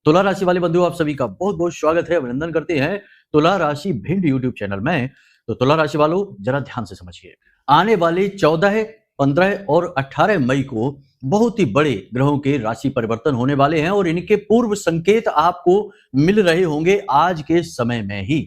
तुला राशि वाले बंधुओं, आप सभी का बहुत बहुत स्वागत है, अभिनंदन करते हैं तुला राशि भिंड यूट्यूब चैनल में। तो तुला राशि वालों, जरा ध्यान से समझिए। आने वाले 14, 15 और 18 मई को बहुत ही बड़े ग्रहों के राशि परिवर्तन होने वाले हैं और इनके पूर्व संकेत आपको मिल रहे होंगे आज के समय में ही।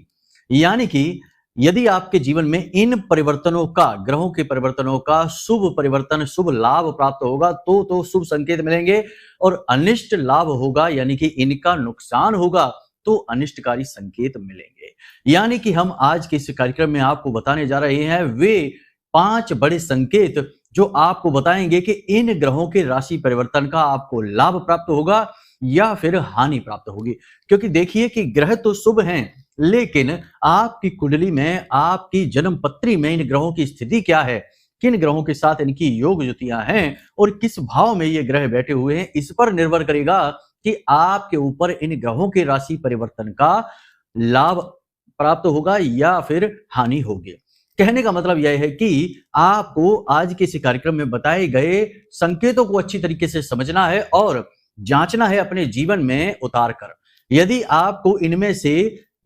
यानी कि यदि आपके जीवन में इन परिवर्तनों का, ग्रहों के परिवर्तनों का शुभ परिवर्तन, शुभ लाभ प्राप्त होगा तो शुभ संकेत मिलेंगे, और अनिष्ट लाभ होगा यानी कि इनका नुकसान होगा तो अनिष्टकारी संकेत मिलेंगे। यानी कि हम आज के इस कार्यक्रम में आपको बताने जा रहे हैं वे 5 बड़े संकेत जो आपको बताएंगे कि इन ग्रहों के राशि परिवर्तन का आपको लाभ प्राप्त होगा या फिर हानि प्राप्त होगी। क्योंकि देखिए कि ग्रह तो शुभ हैं, लेकिन आपकी कुंडली में, आपकी जन्म पत्री में इन ग्रहों की स्थिति क्या है, किन ग्रहों के साथ इनकी योग युतियां हैं और किस भाव में ये ग्रह बैठे हुए हैं, इस पर निर्भर करेगा कि आपके ऊपर इन ग्रहों के राशि परिवर्तन का लाभ प्राप्त होगा या फिर हानि होगी। कहने का मतलब यह है कि आपको आज के इस कार्यक्रम में बताए गए संकेतों को अच्छी तरीके से समझना है और जांचना है अपने जीवन में उतार कर। यदि आपको इनमें से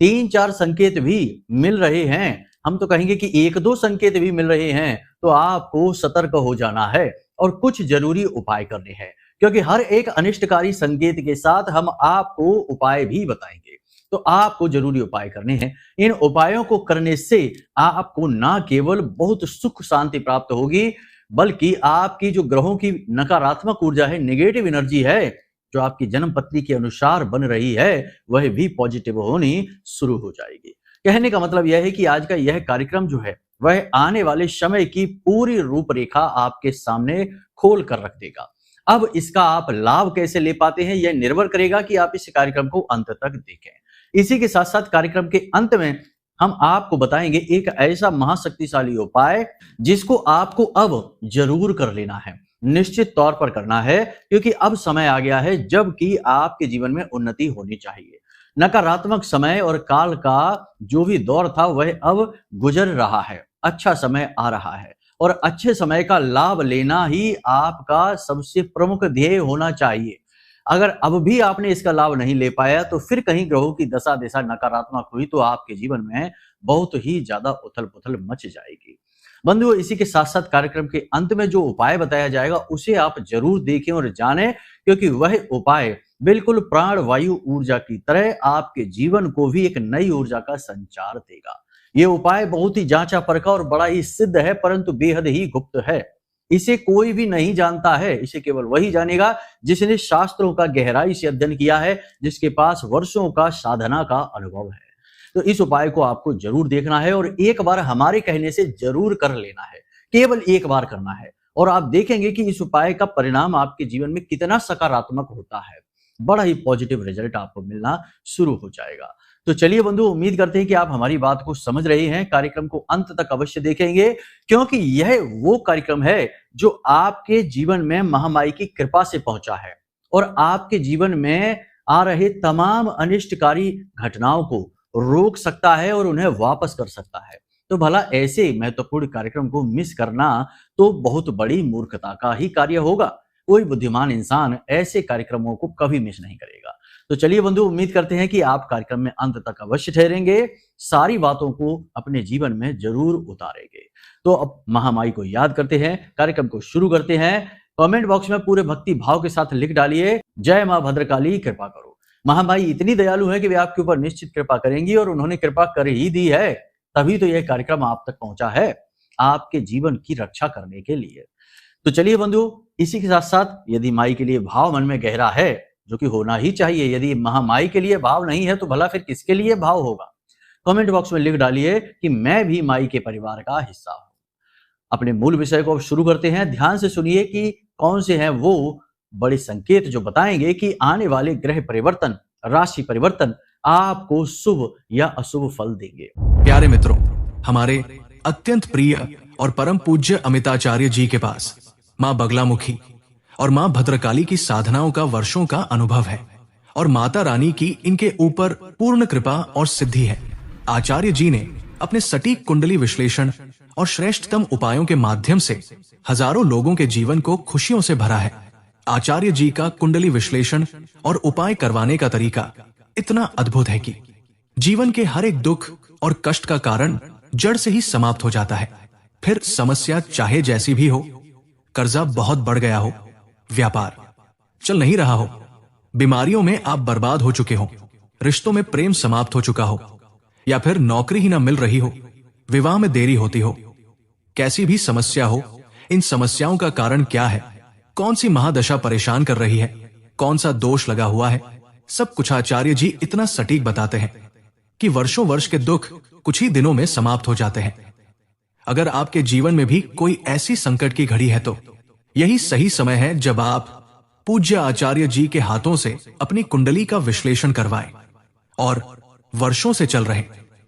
3-4 संकेत भी मिल रहे हैं, हम तो कहेंगे कि 1-2 संकेत भी मिल रहे हैं, तो आपको सतर्क हो जाना है और कुछ जरूरी उपाय करने हैं। क्योंकि हर एक अनिष्टकारी संकेत के साथ हम आपको उपाय भी बताएंगे, तो आपको जरूरी उपाय करने हैं। इन उपायों को करने से आपको ना केवल बहुत सुख शांति प्राप्त होगी, बल्कि आपकी जो ग्रहों की नकारात्मक ऊर्जा है, नेगेटिव एनर्जी है, जो आपकी जन्म पत्री के अनुसार बन रही है, वह भी पॉजिटिव होनी शुरू हो जाएगी। कहने का मतलब यह है कि आज का यह कार्यक्रम जो है वह आने वाले समय की पूरी रूपरेखा आपके सामने खोल कर रख देगा। अब इसका आप लाभ कैसे ले पाते हैं, यह निर्भर करेगा कि आप इस कार्यक्रम को अंत तक देखें। इसी के साथ साथ कार्यक्रम के अंत में हम आपको बताएंगे एक ऐसा महाशक्तिशाली उपाय जिसको आपको अब जरूर कर लेना है, निश्चित तौर पर करना है, क्योंकि अब समय आ गया है जबकि आपके जीवन में उन्नति होनी चाहिए। नकारात्मक समय और काल का जो भी दौर था वह अब गुजर रहा है, अच्छा समय आ रहा है और अच्छे समय का लाभ लेना ही आपका सबसे प्रमुख ध्येय होना चाहिए। अगर अब भी आपने इसका लाभ नहीं ले पाया तो फिर कहीं ग्रहों की दशा दिशा नकारात्मक हुई तो आपके जीवन में बहुत ही ज्यादा उथल पुथल मच जाएगी। बंधुओं, इसी के साथ साथ कार्यक्रम के अंत में जो उपाय बताया जाएगा उसे आप जरूर देखें और जानें, क्योंकि वह उपाय बिल्कुल प्राण वायु ऊर्जा की तरह आपके जीवन को भी एक नई ऊर्जा का संचार देगा। ये उपाय बहुत ही जांचा परखा और बड़ा ही सिद्ध है, परंतु बेहद ही गुप्त है। इसे कोई भी नहीं जानता है, इसे केवल वही जानेगा जिसने शास्त्रों का गहराई से अध्ययन किया है, जिसके पास वर्षों का साधना का अनुभव है। तो इस उपाय को आपको जरूर देखना है और एक बार हमारे कहने से जरूर कर लेना है, केवल एक बार करना है, और आप देखेंगे कि इस उपाय का परिणाम आपके जीवन में कितना सकारात्मक होता है। बड़ा ही पॉजिटिव रिजल्ट आपको मिलना शुरू हो जाएगा। तो चलिए बंधु, उम्मीद करते हैं कि आप हमारी बात को समझ रहे हैं। कार्यक्रम को अंत तक अवश्य देखेंगे, क्योंकि यह वो कार्यक्रम है जो आपके जीवन में महामाई की कृपा से पहुंचा है और आपके जीवन में आ रहे तमाम अनिष्टकारी घटनाओं को रोक सकता है और उन्हें वापस कर सकता है। तो भला ऐसे महत्वपूर्ण कार्यक्रम को मिस करना तो बहुत बड़ी मूर्खता का ही कार्य होगा। कोई बुद्धिमान इंसान ऐसे कार्यक्रमों को कभी मिस नहीं करेगा। तो चलिए बंधु, उम्मीद करते हैं कि आप कार्यक्रम में अंत तक अवश्य ठहरेंगे, सारी बातों को अपने जीवन में जरूर उतारेंगे। तो अब महामाई को याद करते हैं, कार्यक्रम को शुरू करते हैं। कमेंट बॉक्स में पूरे भक्ति भाव के साथ लिख डालिए, जय मां भद्रकाली कृपा करो। महामाई इतनी दयालु है कि वे आपके ऊपर निश्चित कृपा करेंगी और उन्होंने कृपा कर ही दी है, तभी तो यह कार्यक्रम आप तक पहुंचा है, आपके जीवन की रक्षा करने के लिए। तो चलिए बंधु, इसी के साथ साथ यदि माई के लिए भाव मन में गहरा है, जो कि होना ही चाहिए, यदि महामाई के लिए भाव नहीं है तो भला फिर किसके लिए भाव होगा, कमेंट बॉक्स में लिख डालिए कि मैं भी माई के परिवार का हिस्सा हूं। अपने मूल विषय को अब शुरू करते हैं। ध्यान से सुनिए कि कौन से हैं वो बड़े संकेत जो बताएंगे कि आने वाले ग्रह परिवर्तन, राशि परिवर्तन आपको शुभ या अशुभ फल देंगे। प्यारे मित्रों, हमारे अत्यंत प्रिय और परम पूज्य अमिताचार्य जी के पास मां बगलामुखी और मां भद्रकाली की साधनाओं का वर्षों का अनुभव है और माता रानी की इनके ऊपर पूर्ण कृपा और सिद्धि है। आचार्य जी ने अपने सटीक कुंडली विश्लेषण और श्रेष्ठतम उपायों के माध्यम से हजारों लोगों के जीवन को खुशियों से भरा है। आचार्य जी का कुंडली विश्लेषण और उपाय करवाने का तरीका इतना अद्भुत है कि जीवन के हर एक दुख और कष्ट का कारण जड़ से ही समाप्त हो जाता है। फिर समस्या चाहे जैसी भी हो, कर्जा बहुत बढ़ गया हो, व्यापार चल नहीं रहा हो, बीमारियों में आप बर्बाद हो चुके हो, रिश्तों में प्रेम समाप्त हो चुका हो, या फिर नौकरी ही ना मिल रही हो, विवाह में देरी होती हो, कैसी भी समस्या हो, इन समस्याओं का कारण क्या है, कौन सी महादशा परेशान कर रही है, कौन सा दोष लगा हुआ है, सब कुछ आचार्य जी इतना सटीक बताते हैं कि वर्षों वर्ष के दुख कुछ ही दिनों में समाप्त हो जाते हैं। अगर आपके जीवन में भी कोई ऐसी संकट की घड़ी है तो यही सही समय है जब आप पूज्य आचार्य जी के हाथों से अपनी कुंडली का विश्लेषण करवाएं और वर्षों से चल रहे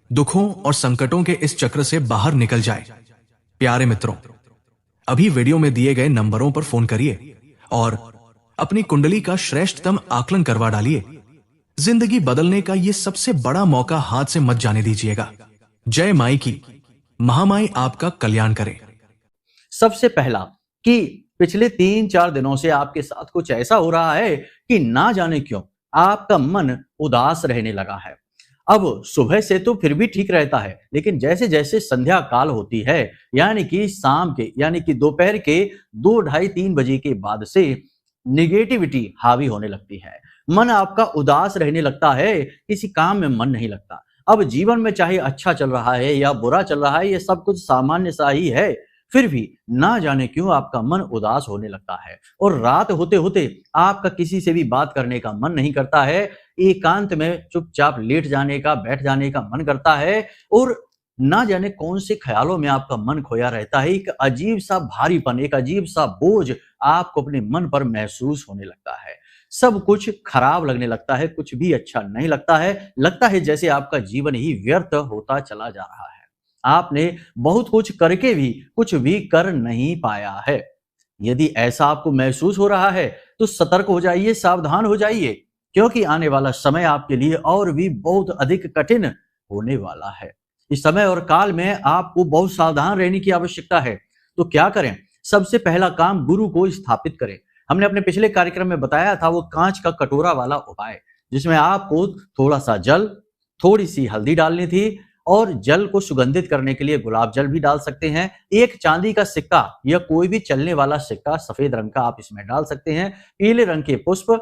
दुखों और संकटों के इस चक्र से बाहर निकल जाए। प्यारे मित्रों, अभी वीडियो में दिए गए नंबरों पर फोन करिए और अपनी कुंडली का श्रेष्ठतम आकलन करवा डालिए। जिंदगी बदलने का यह सबसे बड़ा मौका हाथ से मत जाने दीजिएगा। जय माई की, महामाई आपका कल्याण करे। सबसे पहला कि पिछले 3-4 दिनों से आपके साथ कुछ ऐसा हो रहा है कि ना जाने क्यों आपका मन उदास रहने लगा है। अब सुबह से तो फिर भी ठीक रहता है, लेकिन जैसे जैसे संध्या काल होती है, यानी कि शाम के यानी कि दोपहर के 2, ढाई 3 बजे के बाद से निगेटिविटी हावी होने लगती है। मन आपका उदास रहने लगता है, किसी काम में मन नहीं लगता। अब जीवन में चाहे अच्छा चल रहा है या बुरा चल रहा है, ये सब कुछ सामान्य सा ही है, फिर भी ना जाने क्यों आपका मन उदास होने लगता है और रात होते होते आपका किसी से भी बात करने का मन नहीं करता है। एकांत में चुपचाप लेट जाने का, बैठ जाने का मन करता है और ना जाने कौन से ख्यालों में आपका मन खोया रहता है। एक अजीब सा भारीपन, एक अजीब सा बोझ आपको अपने मन पर महसूस होने लगता है। सब कुछ खराब लगने लगता है, कुछ भी अच्छा नहीं लगता है जैसे आपका जीवन ही व्यर्थ होता चला जा रहा है। आपने बहुत कुछ करके भी कुछ भी कर नहीं पाया है। यदि ऐसा आपको महसूस हो रहा है तो सतर्क हो जाइए, सावधान हो जाइए, क्योंकि आने वाला समय आपके लिए और भी बहुत अधिक कठिन होने वाला है। इस समय और काल में आपको बहुत सावधान रहने की आवश्यकता है। तो क्या करें? सबसे पहला काम, गुरु को स्थापित करें। हमने अपने पिछले कार्यक्रम में बताया था वो कांच का कटोरा वाला उपाय, जिसमें आपको थोड़ा सा जल, थोड़ी सी हल्दी डालनी थी और जल को सुगंधित करने के लिए गुलाब जल भी डाल सकते हैं। एक चांदी का सिक्का या कोई भी चलने वाला सिक्का सफेद रंग का आप इसमें डाल सकते हैं। पीले रंग के पुष्प,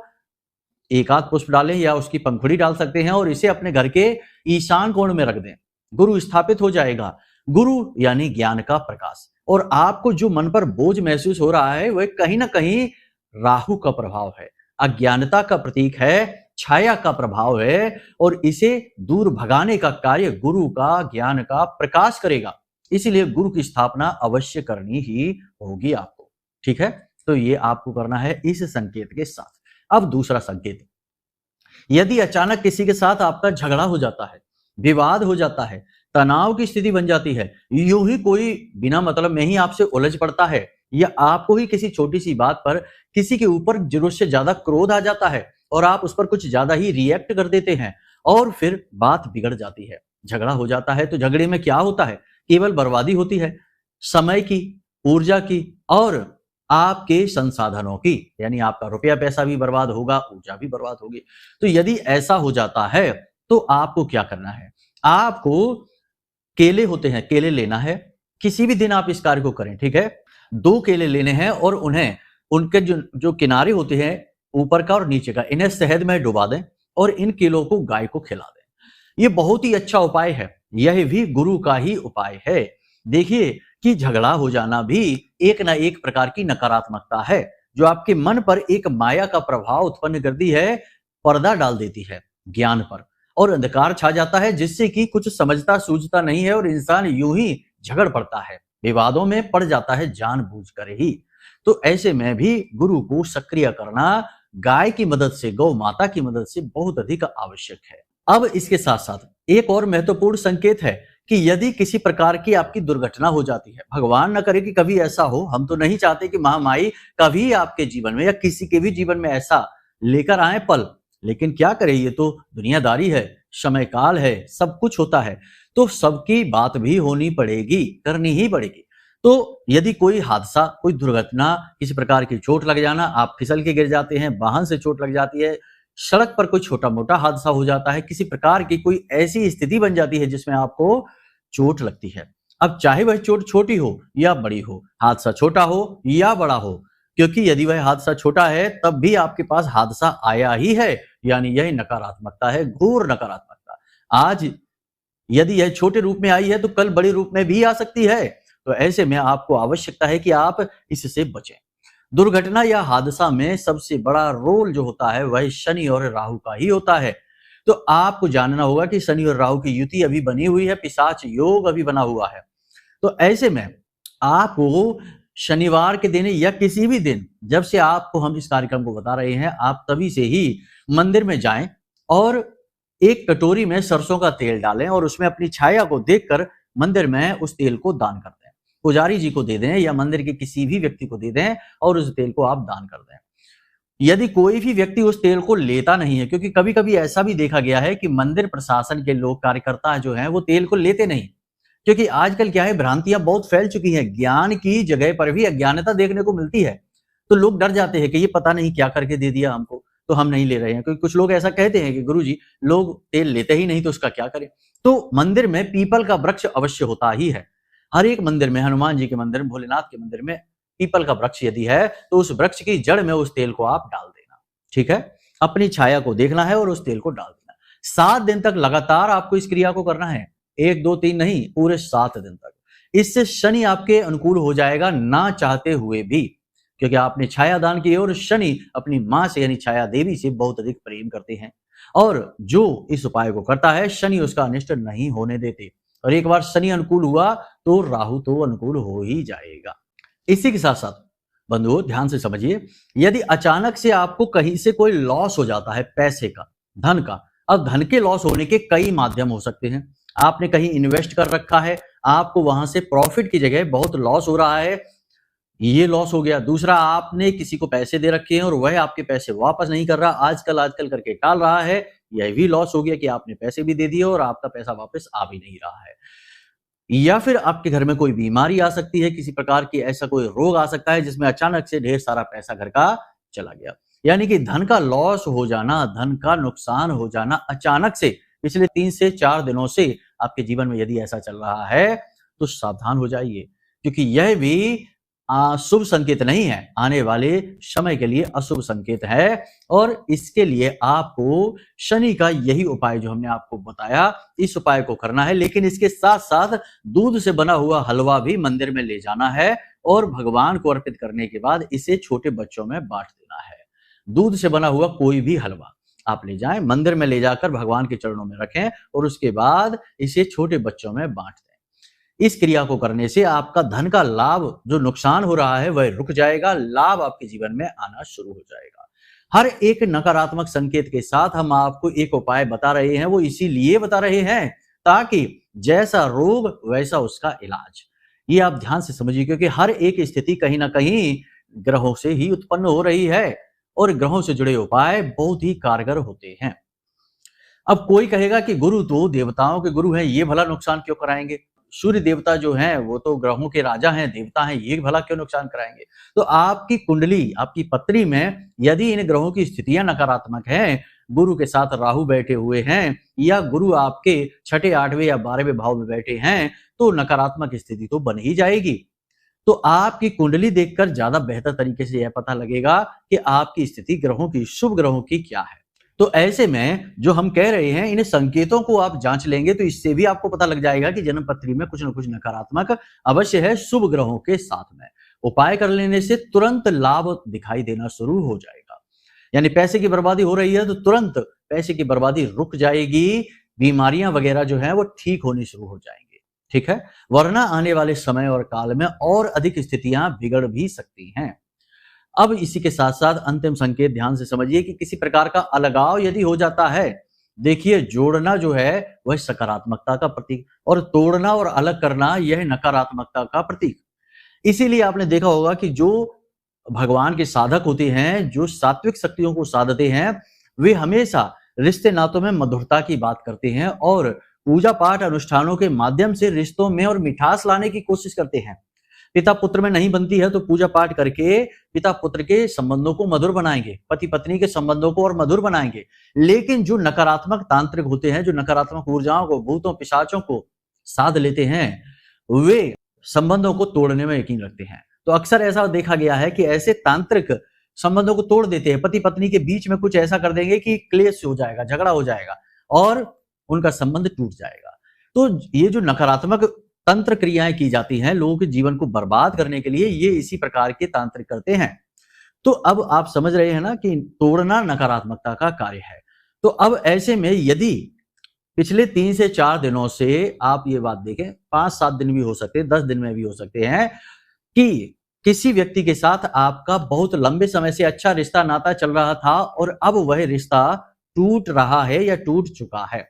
एक आध पुष्प डालें या उसकी पंखुड़ी डाल सकते हैं और इसे अपने घर के ईशान कोण में रख दें। गुरु स्थापित हो जाएगा। गुरु यानी ज्ञान का प्रकाश। और आपको जो मन पर बोझ महसूस हो रहा है वह कहीं ना कहीं राहु का प्रभाव है, अज्ञानता का प्रतीक है, छाया का प्रभाव है और इसे दूर भगाने का कार्य गुरु का, ज्ञान का प्रकाश करेगा। इसीलिए गुरु की स्थापना अवश्य करनी ही होगी आपको। ठीक है, तो ये आपको करना है इस संकेत के साथ। अब दूसरा संकेत, यदि अचानक किसी के साथ आपका झगड़ा हो जाता है, विवाद हो जाता है, तनाव की स्थिति बन जाती है, यूं ही कोई बिना मतलब में ही आपसे उलझ पड़ता है या आपको ही किसी छोटी सी बात पर किसी के ऊपर जरूरत से ज्यादा क्रोध आ जाता है और आप उस पर कुछ ज्यादा ही रिएक्ट कर देते हैं और फिर बात बिगड़ जाती है, झगड़ा हो जाता है, तो झगड़े में क्या होता है? केवल बर्बादी होती है, समय की, ऊर्जा की और आपके संसाधनों की, यानी आपका रुपया पैसा भी बर्बाद होगा, ऊर्जा भी बर्बाद होगी। तो यदि ऐसा हो जाता है तो आपको क्या करना है? आपको केले होते हैं, केले लेना है। किसी भी दिन आप इस कार्य को करें, ठीक है? 2 केले लेने हैं और उन्हें, उनके जो किनारे होते हैं ऊपर का और नीचे का, इन्हें शहद में डुबा दें और इन केलों को गाय को खिला दें। ये बहुत ही अच्छा उपाय है, यह भी गुरु का ही उपाय है। देखिए कि झगड़ा हो जाना भी एक ना एक प्रकार की नकारात्मकता है जो आपके मन पर एक माया का प्रभाव उत्पन्न करती है, पर्दा डाल देती है ज्ञान पर और अंधकार छा जाता है, जिससे कि कुछ समझता सूझता नहीं है और इंसान यूं ही झगड़ पड़ता है, विवादों में पड़ जाता है जानबूझकर ही। तो ऐसे में भी गुरु को सक्रिय करना गाय की मदद से, गौ माता की मदद से बहुत अधिक आवश्यक है। अब इसके साथ साथ एक और महत्वपूर्ण संकेत है कि यदि किसी प्रकार की आपकी दुर्घटना हो जाती है, भगवान न करे कि कभी ऐसा हो, हम तो नहीं चाहते कि महामाई कभी आपके जीवन में या किसी के भी जीवन में ऐसा लेकर आए पल, लेकिन क्या करें, ये तो दुनियादारी है, समय काल है, सब कुछ होता है, तो सबकी बात भी होनी पड़ेगी, करनी ही पड़ेगी। तो यदि कोई हादसा, कोई दुर्घटना, किसी प्रकार की चोट लग जाना, आप फिसल के गिर जाते हैं, वाहन से चोट लग जाती है, सड़क पर कोई छोटा-मोटा हादसा हो जाता है, किसी प्रकार की कोई ऐसी स्थिति बन जाती है जिसमें आपको चोट लगती है। अब चाहे वह चोट छोटी हो या बड़ी हो, हादसा छोटा हो या बड़ा हो, क्योंकि यदि वह हादसा छोटा है तब भी आपके पास हादसा आया ही है, यानी यही नकारात्मकता है, घोर नकारात्मकता। आज यदि यह छोटे रूप में आई है तो कल बड़े रूप में भी आ सकती है। तो ऐसे में आपको आवश्यकता है कि आप इससे बचें। दुर्घटना या हादसा में सबसे बड़ा रोल जो होता है वह शनि और राहु का ही होता है। तो आपको जानना होगा कि शनि और राहु की युति अभी बनी हुई है, पिशाच योग अभी बना हुआ है। तो ऐसे में आपको शनिवार के दिन या किसी भी दिन, जब से आपको हम इस कार्यक्रम को बता रहे हैं, आप तभी से ही मंदिर में जाएं और एक कटोरी में सरसों का तेल डालें और उसमें अपनी छाया को देखकर मंदिर में उस तेल को दान कर दें। पुजारी जी को दे दें या मंदिर के किसी भी व्यक्ति को दे दें और उस तेल को आप दान कर दें। यदि कोई भी व्यक्ति उस तेल को लेता नहीं है, क्योंकि कभी-कभी ऐसा भी देखा गया है कि मंदिर प्रशासन के लोग, कार्यकर्ता जो हैं, वो तेल को लेते नहीं। क्योंकि आजकल क्या है, भ्रांतियां बहुत फैल चुकी हैं, ज्ञान की जगह पर भी अज्ञानता देखने को मिलती है। तो लोग डर जाते हैं कि ये पता नहीं क्या करके दे दिया हमको, तो हम नहीं ले रहे हैं। क्योंकि कुछ लोग ऐसा कहते हैं कि गुरुजी, लोग तेल लेते ही नहीं तो उसका क्या करें। तो मंदिर में पीपल का वृक्ष अवश्य होता ही है। हर एक मंदिर में, हनुमान जी के मंदिर में, भोलेनाथ के मंदिर में पीपल का वृक्ष यदि है तो उस वृक्ष की जड़ में उस तेल को आप डाल देना। ठीक है, अपनी छाया को देखना है और उस तेल को डाल देना। 7 दिन तक लगातार आपको इस क्रिया को करना है, 1 2 3 नहीं, पूरे 7 दिन तक। इससे शनि आपके अनुकूल हो जाएगा, ना चाहते हुए भी, क्योंकि आपने छाया दान की और शनि अपनी मां से यानी छाया देवी से बहुत अधिक प्रेम करते हैं और जो इस उपाय को करता है शनि उसका अनिष्ट नहीं होने देते। और एक बार शनि अनुकूल हुआ तो राहु तो अनुकूल हो ही जाएगा। इसी के साथ साथ बंधुओं, ध्यान से समझिए, यदि अचानक से आपको कहीं से कोई लॉस हो जाता है, पैसे का, धन का, अब धन के लॉस होने के कई माध्यम हो सकते हैं। आपने कहीं इन्वेस्ट कर रखा है, आपको वहां से प्रॉफिट की जगह बहुत लॉस हो रहा है, ये लॉस हो गया। दूसरा, आपने किसी को पैसे दे रखे हैं और वह आपके पैसे वापस नहीं कर रहा, आजकल करके टाल रहा है, यह भी लॉस हो गया कि आपने पैसे भी दे दिए और आपका पैसा वापस आ भी नहीं रहा है। या फिर आपके घर में कोई बीमारी आ सकती है, किसी प्रकार की ऐसा कोई रोग आ सकता है जिसमें अचानक से ढेर सारा पैसा घर का चला गया। यानी कि धन का लॉस हो जाना, धन का नुकसान हो जाना अचानक से पिछले 3 से 4 दिनों से आपके जीवन में यदि ऐसा चल रहा है तो सावधान हो जाइए, क्योंकि यह भी शुभ संकेत नहीं है, आने वाले समय के लिए अशुभ संकेत है। और इसके लिए आपको शनि का यही उपाय जो हमने आपको बताया, इस उपाय को करना है। लेकिन इसके साथ साथ दूध से बना हुआ हलवा भी मंदिर में ले जाना है और भगवान को अर्पित करने के बाद इसे छोटे बच्चों में बांट देना है। दूध से बना हुआ कोई भी हलवा आप ले जाएं, मंदिर में ले जाकर भगवान के चरणों में रखें और उसके बाद इसे छोटे बच्चों में बांट दें। इस क्रिया को करने से आपका धन का लाभ, जो नुकसान हो रहा है, वह रुक जाएगा, लाभ आपके जीवन में आना शुरू हो जाएगा। हर एक नकारात्मक संकेत के साथ हम आपको एक उपाय बता रहे हैं, वो इसीलिए बता रहे हैं ताकि जैसा रोग वैसा उसका इलाज। ये आप ध्यान से समझिए, क्योंकि हर एक स्थिति कहीं ना कहीं ग्रहों से ही उत्पन्न हो रही है और ग्रहों से जुड़े उपाय बहुत ही कारगर होते हैं। अब कोई कहेगा कि गुरु तो देवताओं के गुरु हैं, ये भला नुकसान क्यों कराएंगे? सूर्य देवता जो हैं वो तो ग्रहों के राजा हैं, देवता हैं, ये भला क्यों नुकसान कराएंगे? तो आपकी कुंडली, आपकी पत्री में यदि इन ग्रहों की स्थितियां नकारात्मक हैं, गुरु के साथ राहु बैठे हुए हैं या गुरु आपके 6ठे, 8वें या 12वें भाव में बैठे हैं, तो नकारात्मक स्थिति तो बन ही जाएगी। तो आपकी कुंडली देखकर ज्यादा बेहतर तरीके से यह पता लगेगा कि आपकी स्थिति ग्रहों की, शुभ ग्रहों की क्या है। तो ऐसे में जो हम कह रहे हैं, इन संकेतों को आप जांच लेंगे तो इससे भी आपको पता लग जाएगा कि जन्म पत्री में कुछ न कुछ नकारात्मक अवश्य है शुभ ग्रहों के साथ में। उपाय कर लेने से तुरंत लाभ दिखाई देना शुरू हो जाएगा। यानी पैसे की बर्बादी हो रही है तो तुरंत पैसे की बर्बादी रुक जाएगी, बीमारियां वगैरह जो है वो ठीक होनी शुरू हो जाएंगी। ठीक है, वरना आने वाले समय और काल में और अधिक स्थितियां बिगड़ भी सकती हैं। अब इसी के साथ साथ अंतिम संकेत ध्यान से समझिए कि किसी प्रकार का अलगाव यदि हो जाता है, देखिए जोड़ना जो है वह सकारात्मकता का प्रतीक और तोड़ना और अलग करना यह नकारात्मकता का प्रतीक। इसीलिए आपने देखा होगा कि जो भगवान के साधक होते हैं, जो सात्विक शक्तियों को साधते हैं, वे हमेशा रिश्ते नातों में मधुरता की बात करते हैं और पूजा पाठ अनुष्ठानों के माध्यम से रिश्तों में और मिठास लाने की कोशिश करते हैं। पिता पुत्र में नहीं बनती है तो पूजा पाठ करके पिता पुत्र के संबंधों को मधुर बनाएंगे, पति पत्नी के संबंधों को और मधुर बनाएंगे। लेकिन जो नकारात्मक तांत्रिक होते हैं, जो नकारात्मक ऊर्जाओं को, भूतों पिशाचों को साध लेते हैं, वे संबंधों को तोड़ने में यकीन रखते हैं। तो अक्सर ऐसा देखा गया है कि ऐसे तांत्रिक संबंधों को तोड़ देते हैं, पति पत्नी के बीच में कुछ ऐसा कर देंगे कि क्लेश हो जाएगा, झगड़ा हो जाएगा और उनका संबंध टूट जाएगा। तो ये जो नकारात्मक तंत्र क्रियाएं की जाती हैं लोगों के जीवन को बर्बाद करने के लिए, ये इसी प्रकार के तांत्रिक करते हैं। तो अब आप समझ रहे हैं ना कि तोड़ना नकारात्मकता का कार्य है। तो अब ऐसे में यदि पिछले 3 से 4 दिनों से आप ये बात देखें, 5-7 दिन भी हो सकते हैं, 10 दिन में भी हो सकते हैं कि किसी व्यक्ति के साथ आपका बहुत लंबे समय से अच्छा रिश्ता नाता चल रहा था और अब वह रिश्ता टूट रहा है या टूट चुका है।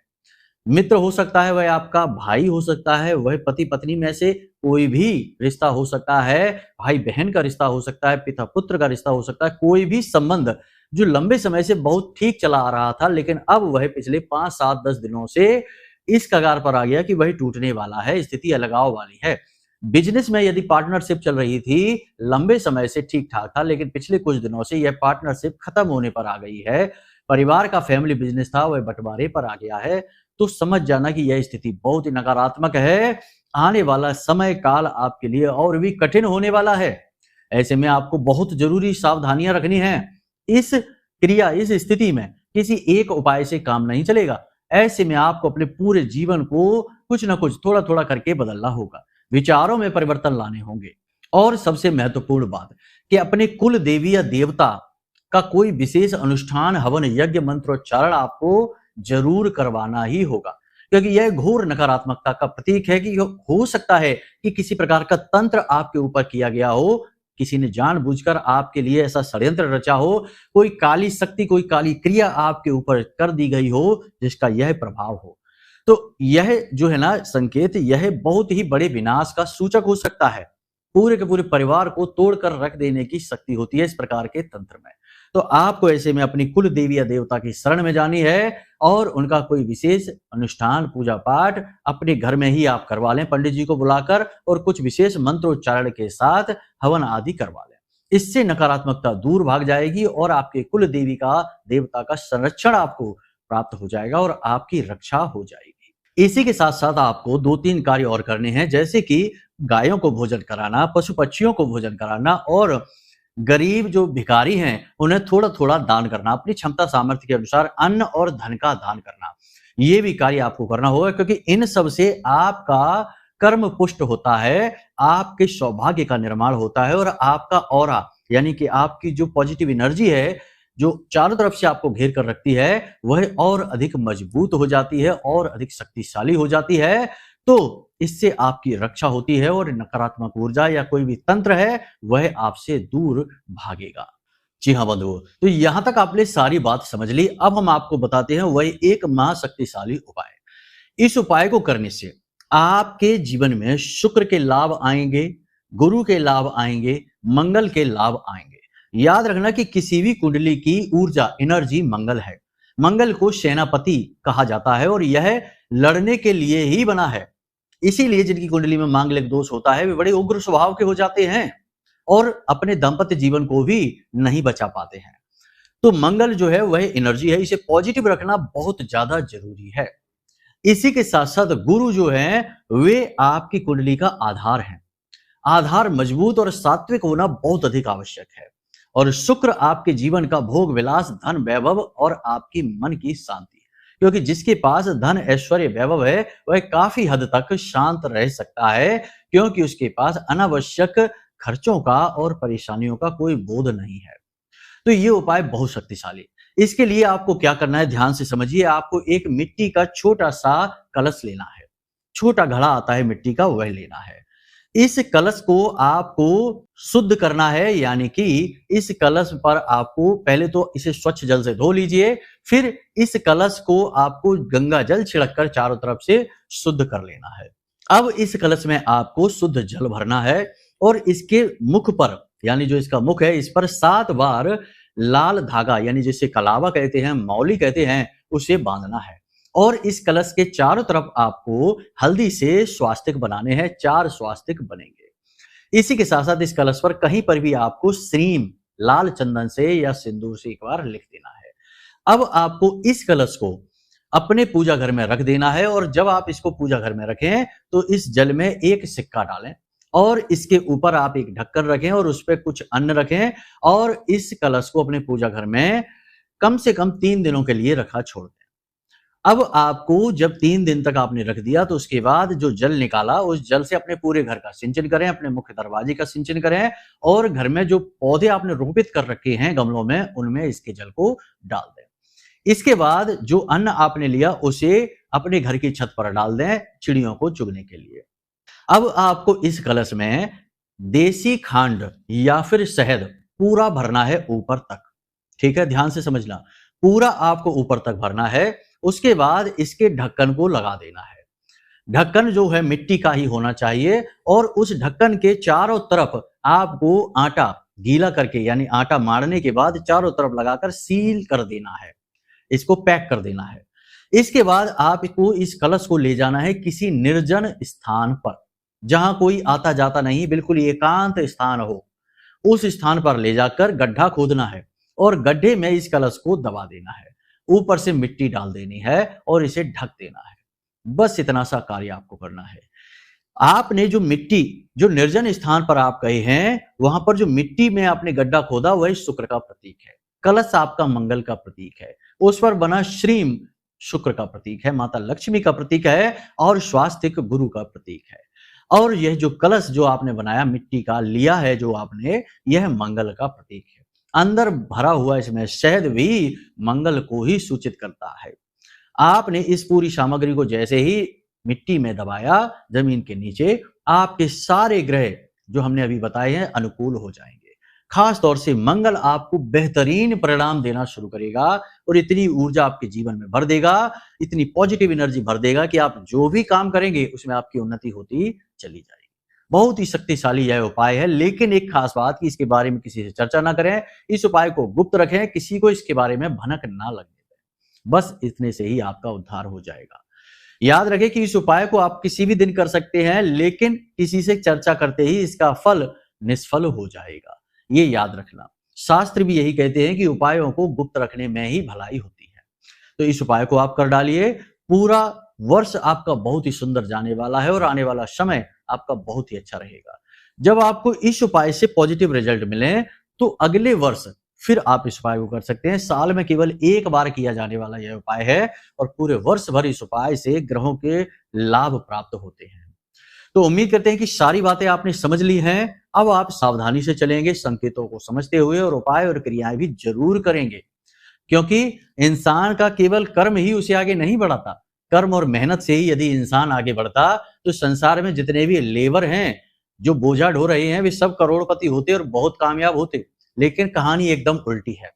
मित्र हो सकता है, वह आपका भाई हो सकता है, वह पति पत्नी में से कोई भी रिश्ता हो सकता है, भाई बहन का रिश्ता हो सकता है, पिता पुत्र का रिश्ता हो सकता है, कोई भी संबंध जो लंबे समय से बहुत ठीक चला आ रहा था लेकिन अब वह पिछले 5, 7, 10 दिनों से इस कगार पर आ गया कि वह टूटने वाला है, स्थिति अलगाव वाली है। बिजनेस में यदि पार्टनरशिप चल रही थी, लंबे समय से ठीक ठाक था लेकिन पिछले कुछ दिनों से यह पार्टनरशिप खत्म होने पर आ गई है, परिवार का फैमिली बिजनेस था वह बंटवारे पर आ गया है, तो समझ जाना कि यह स्थिति बहुत ही नकारात्मक है। आने वाला समय काल आपके लिए और भी कठिन होने वाला है। ऐसे में आपको बहुत जरूरी सावधानियां रखनी है। इस क्रिया, इस स्थिति में किसी एक उपाय से काम नहीं चलेगा। ऐसे में आपको अपने पूरे जीवन को कुछ ना कुछ थोड़ा थोड़ा करके बदलना होगा, विचारों में परिवर्तन लाने होंगे। और सबसे महत्वपूर्ण बात कि अपने कुल देवी या देवता का कोई विशेष अनुष्ठान, हवन, यज्ञ, मंत्रोच्चारण आपको जरूर करवाना ही होगा, क्योंकि यह घोर नकारात्मकता का प्रतीक है कि हो सकता है कि किसी प्रकार का तंत्र आपके ऊपर किया गया हो, किसी ने जानबूझकर आपके लिए ऐसा षड्यंत्र रचा हो, कोई काली शक्ति, कोई काली क्रिया आपके ऊपर कर दी गई हो जिसका यह प्रभाव हो। तो यह जो है ना संकेत, यह बहुत ही बड़े विनाश का सूचक हो सकता है। पूरे के पूरे परिवार को तोड़कर रख देने की शक्ति होती है इस प्रकार के तंत्र में। तो आपको ऐसे में अपनी कुल देवी या देवता की शरण में जानी है और उनका कोई विशेष अनुष्ठान, पूजा पाठ अपने घर में ही आप करवा लें, पंडित जी को बुलाकर और कुछ विशेष मंत्रोच्चारण के साथ हवन आदि करवा लें। इससे नकारात्मकता दूर भाग जाएगी और आपके कुल देवी का, देवता का संरक्षण आपको प्राप्त हो जाएगा और आपकी रक्षा हो जाएगी। इसी के साथ साथ आपको 2-3 कार्य और करने हैं, जैसे कि गायों को भोजन कराना, पशु पक्षियों को भोजन कराना और गरीब जो भिखारी हैं उन्हें थोड़ा थोड़ा दान करना, अपनी क्षमता सामर्थ्य के अनुसार अन्न और धन का दान करना। ये भी कार्य आपको करना होगा, क्योंकि इन सब से आपका कर्म पुष्ट होता है, आपके सौभाग्य का निर्माण होता है और आपका ऑरा यानी कि आपकी जो पॉजिटिव एनर्जी है जो चारों तरफ से आपको घेर कर रखती है, वह और अधिक मजबूत हो जाती है और अधिक शक्तिशाली हो जाती है। तो इससे आपकी रक्षा होती है और नकारात्मक ऊर्जा या कोई भी तंत्र है वह आपसे दूर भागेगा। जी हाँ बंधुओं, तो यहां तक आपने सारी बात समझ ली। अब हम आपको बताते हैं वह एक महाशक्तिशाली उपाय। इस उपाय को करने से आपके जीवन में शुक्र के लाभ आएंगे, गुरु के लाभ आएंगे, मंगल के लाभ आएंगे। याद रखना कि किसी भी कुंडली की ऊर्जा, एनर्जी मंगल है। मंगल को सेनापति कहा जाता है और यह लड़ने के लिए ही बना है। इसीलिए जिनकी कुंडली में मांगलिक दोष होता है वे बड़े उग्र स्वभाव के हो जाते हैं और अपने दाम्पत्य जीवन को भी नहीं बचा पाते हैं। तो मंगल जो है वह एनर्जी है, इसे पॉजिटिव रखना बहुत ज्यादा जरूरी है। इसी के साथ साथ गुरु जो है वे आपकी कुंडली का आधार है। आधार मजबूत और सात्विक होना बहुत अधिक आवश्यक है। और शुक्र आपके जीवन का भोग विलास, धन, वैभव और आपकी मन की शांति, क्योंकि जिसके पास धन, ऐश्वर्य, वैभव है वह काफी हद तक शांत रह सकता है, क्योंकि उसके पास अनावश्यक खर्चों का और परेशानियों का कोई बोध नहीं है। तो ये उपाय बहुत शक्तिशाली। इसके लिए आपको क्या करना है, ध्यान से समझिए। आपको एक मिट्टी का छोटा सा कलश लेना है, छोटा घड़ा आता है मिट्टी का, वह लेना है। इस कलश को आपको शुद्ध करना है, यानी कि इस कलश पर आपको पहले तो इसे स्वच्छ जल से धो लीजिए, फिर इस कलश को आपको गंगा जल छिड़ककर चारों तरफ से शुद्ध कर लेना है। अब इस कलश में आपको शुद्ध जल भरना है और इसके मुख पर, यानी जो इसका मुख है, इस पर 7 बार लाल धागा, यानी जिसे कलावा कहते हैं, मौली कहते हैं, उसे बांधना है। और इस कलश के चारों तरफ आपको हल्दी से स्वास्तिक बनाने हैं, 4 स्वास्तिक बनेंगे। इसी के साथ साथ इस कलश पर कहीं पर भी आपको श्रीम लाल चंदन से या सिंदूर से एक बार लिख देना है। अब आपको इस कलश को अपने पूजा घर में रख देना है और जब आप इसको पूजा घर में रखें तो इस जल में एक सिक्का डालें और इसके ऊपर आप एक ढक्कन रखें और उस पर कुछ अन्न रखें और इस कलश को अपने पूजा घर में कम से कम 3 दिनों के लिए रखा छोड़ दें। अब आपको जब 3 दिन तक आपने रख दिया तो उसके बाद जो जल निकाला उस जल से अपने पूरे घर का सिंचन करें, अपने मुख्य दरवाजे का सिंचन करें और घर में जो पौधे आपने रोपित कर रखे हैं गमलों में उनमें इसके जल को डाल दें। इसके बाद जो अन्न आपने लिया उसे अपने घर की छत पर डाल दें चिड़ियों को चुगने के लिए। अब आपको इस कलश में देसी खांड या फिर शहद पूरा भरना है ऊपर तक। ठीक है, ध्यान से समझना, पूरा आपको ऊपर तक भरना है। उसके बाद इसके ढक्कन को लगा देना है। ढक्कन जो है मिट्टी का ही होना चाहिए और उस ढक्कन के चारों तरफ आपको आटा गीला करके यानी आटा मारने के बाद चारों तरफ लगाकर सील कर देना है, इसको पैक कर देना है। इसके बाद आपको इस कलश को ले जाना है किसी निर्जन स्थान पर जहां कोई आता जाता नहीं, बिल्कुल एकांत स्थान हो। उस स्थान पर ले जाकर गड्ढा खोदना है और गड्ढे में इस कलश को दबा देना है, ऊपर से मिट्टी डाल देनी है और इसे ढक देना है। बस इतना सा कार्य आपको करना है। आपने जो मिट्टी जो निर्जन स्थान पर आप गए हैं वहां पर जो मिट्टी में आपने गड्ढा खोदा वही शुक्र का प्रतीक है। कलश आपका मंगल का प्रतीक है। उस पर बना श्रीम शुक्र का प्रतीक है, माता लक्ष्मी का प्रतीक है और स्वास्तिक गुरु का प्रतीक है। और यह जो कलश जो आपने बनाया मिट्टी का लिया है जो आपने, यह मंगल का प्रतीक है। अंदर भरा हुआ इसमें शहद भी मंगल को ही सूचित करता है। आपने इस पूरी सामग्री को जैसे ही मिट्टी में दबाया जमीन के नीचे, आपके सारे ग्रह जो हमने अभी बताए हैं अनुकूल हो जाएंगे। खास तौर से मंगल आपको बेहतरीन परिणाम देना शुरू करेगा और इतनी ऊर्जा आपके जीवन में भर देगा, इतनी पॉजिटिव एनर्जी भर देगा कि आप जो भी काम करेंगे उसमें आपकी उन्नति होती चली जाएगी। बहुत ही शक्तिशाली यह उपाय है, लेकिन एक खास बात कि इसके बारे में किसी से चर्चा ना करें, इस उपाय को गुप्त रखें, किसी को इसके बारे में भनक ना लगने दें। बस इतने से ही आपका उद्धार हो जाएगा। याद रखें कि इस उपाय को आप किसी भी दिन कर सकते हैं, लेकिन किसी से चर्चा करते ही इसका फल निष्फल हो जाएगा, ये याद रखना। शास्त्र भी यही कहते हैं कि उपायों को गुप्त रखने में ही भलाई होती है। तो इस उपाय को आप कर डालिए। पूरा वर्ष आपका बहुत ही सुंदर जाने वाला है और आने वाला समय आपका बहुत ही अच्छा रहेगा। जब आपको इस उपाय से पॉजिटिव रिजल्ट मिले तो अगले वर्ष फिर आप इस उपाय को कर सकते हैं। साल में केवल एक बार किया जाने वाला यह उपाय है और पूरे वर्ष भर इस उपाय से ग्रहों के लाभ प्राप्त होते हैं। तो उम्मीद करते हैं कि सारी बातें आपने समझ ली हैं। अब आप सावधानी से चलेंगे, संकेतों को समझते हुए, और उपाय और क्रियाएं भी जरूर करेंगे, क्योंकि इंसान का केवल कर्म ही उसे आगे नहीं बढ़ाता। कर्म और मेहनत से ही यदि इंसान आगे बढ़ता तो संसार में जितने भी लेबर हैं जो बोझा ढो रहे हैं वे सब करोड़पति होते और बहुत कामयाब होते। लेकिन कहानी एकदम उल्टी है।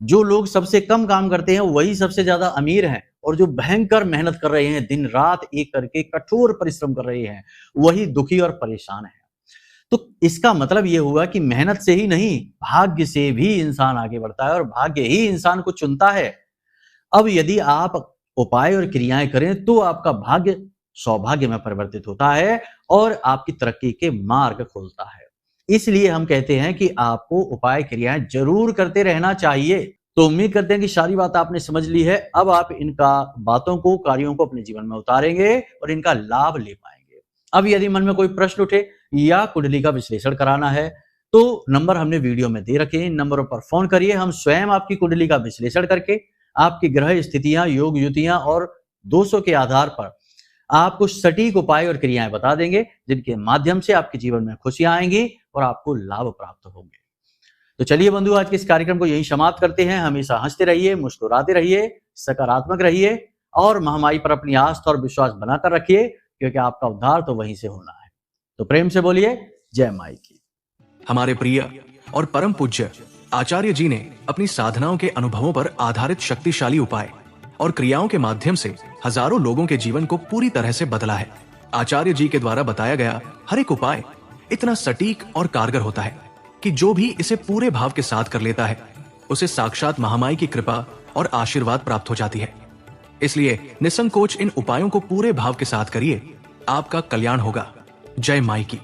जो लोग सबसे कम काम करते हैं वही सबसे ज्यादा अमीर हैं, और जो भयंकर मेहनत कर रहे हैं, दिन रात एक करके कठोर परिश्रम कर रहे हैं, वही दुखी और परेशान है। तो इसका मतलब यह हुआ कि मेहनत से ही नहीं, भाग्य से भी इंसान आगे बढ़ता है और भाग्य ही इंसान को चुनता है। अब यदि आप उपाय और क्रियाएं करें तो आपका भाग्य सौभाग्य में परिवर्तित होता है और आपकी तरक्की के मार्ग खोलता है। इसलिए हम कहते हैं कि आपको उपाय क्रियाएं जरूर करते रहना चाहिए। तो उम्मीद करते हैं कि सारी बात आपने समझ ली है। अब आप इनका बातों को, कार्यों को अपने जीवन में उतारेंगे और इनका लाभ ले पाएंगे। अब यदि मन में कोई प्रश्न उठे या कुंडली का विश्लेषण कराना है तो नंबर हमने वीडियो में दे रखे हैं, इन नंबरों पर फोन करिए। हम स्वयं आपकी कुंडली का विश्लेषण करके आपकी ग्रह स्थितियां, योग युतियां और दोषों के आधार पर आपको सटीक उपाय और क्रियाएं बता देंगे, जिनके माध्यम से आपके जीवन में खुशियां आएंगी और आपको लाभ प्राप्त होंगे। तो चलिए बंधु, आज के इस कार्यक्रम को यही समाप्त करते हैं। हमेशा हंसते रहिए, मुस्कुराते रहिए, सकारात्मक रहिए और महामाई पर अपनी आस्था और विश्वास बनाकर रखिए, क्योंकि आपका उद्धार तो वहीं से होना है। तो प्रेम से बोलिए जय माई की। हमारे प्रिय और परम पूज्य आचार्य जी ने अपनी साधनाओं के अनुभवों पर आधारित शक्तिशाली उपाय और क्रियाओं के माध्यम से हजारों लोगों के जीवन को पूरी तरह से बदला है। आचार्य जी के द्वारा बताया गया हर एक उपाय इतना सटीक और कारगर होता है कि जो भी इसे पूरे भाव के साथ कर लेता है उसे साक्षात महामाई की कृपा और आशीर्वाद प्राप्त हो जाती है। इसलिए निसंकोच इन उपायों को पूरे भाव के साथ करिए, आपका कल्याण होगा। जय माई की।